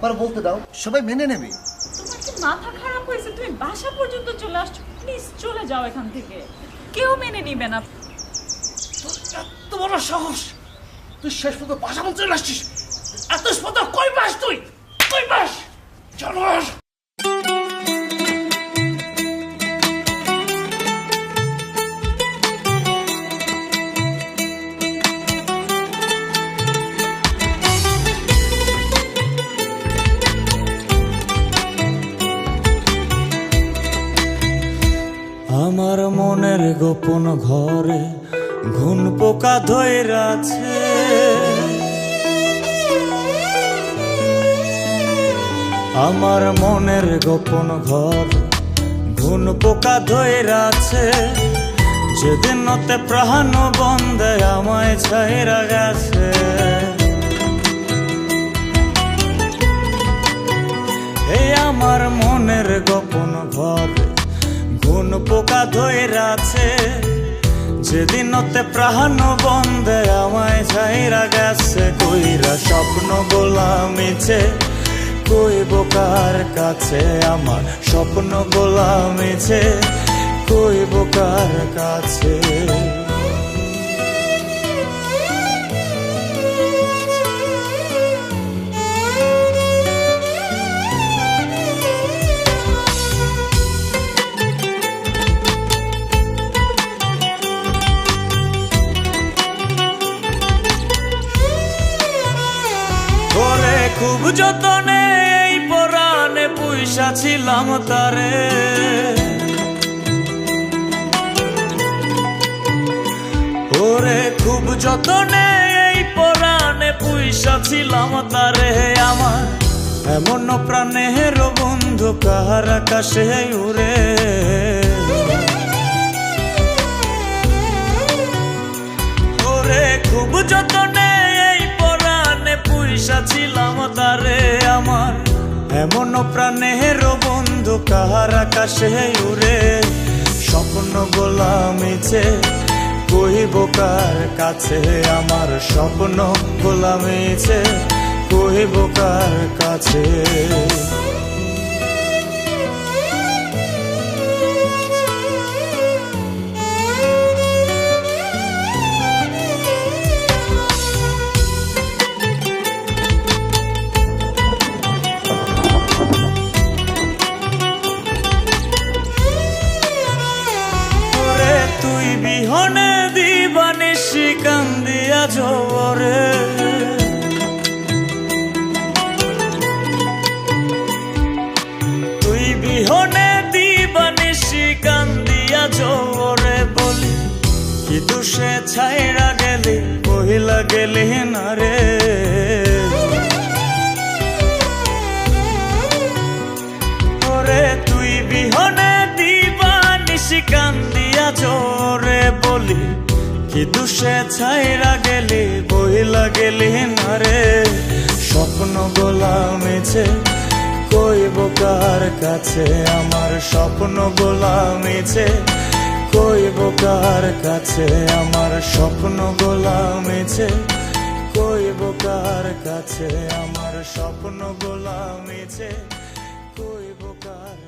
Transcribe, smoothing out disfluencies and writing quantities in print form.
একবার বলতে দাও, সবাই মেনে নেবে। তোমার কি মাথা খারাপ হয়েছে? তুমি বাসা পর্যন্ত চলে আসছো, প্লিজ চলে যাও এখান থেকে। কেউ মেনে নিবে না। এত বড় সাহস, তুই শেষ পর্যন্ত বাসা পর্যন্ত চলে আসছিস। এত স্পর্ধা কই পাস তুই? কই পাস? জানোয়ার! আমার মনের গোপন ঘরে ঘুন পোকা ধইরা আছে, আমার মনের গোপন ঘর ঘুন পোকা ধইরা আছে। যেদিন নতে প্রাণ বন্ধে আমায় ছাইরা গেছে, এই আমার মনের গোপন ঘর ঘুন পোকা ধইরা আছে। যেদিন নতে প্রাণ বন্ধে আমায় ছাইরা গেছে। কইরা স্বপ্ন গোলামিছে কইব কার কাছে, আমার স্বপ্ন গোলামিছে কইব কার কাছে। ওরে খুব যতনে এই পরাণে পুইসা ছিলাম তারে, ওরে খুব যতনে এই পরাণে পুইসা ছিলাম তারে। আমার এমন প্রাণের বন্ধু কাহার আকাশে উড়ে, ওরে খুব যতনে পুইসা ছিলাম তারে। আমার এমন প্রাণের বন্ধু কাহার আকাশে উড়ে। স্বপ্ন গোলামিছে কইব কার কাছে, আমার স্বপ্ন গোলামিছে কইব কার কাছে। তুই বিহনে দিবানিশি কান্দিয়া জোরে, তুই বিহনে দিবানিশি কান্দিয়া জোরে। বলি কি দুষে ছাইরা গেলি কহিলা গেলি না রে, ওরে তুই বিহনে দিবানিশি কান্দিয়া জোরে। বলি কি দুষে ছাইরা গেলি বহিলা গেলি না রে। স্বপ্ন গোলামিছে কইব কার কাছে, আমার স্বপ্ন গোলামিছে কইব কার কাছে, আমার স্বপ্ন গোলামিছে কইব কার কাছে, আমার স্বপ্ন গোলামিছে কইব কার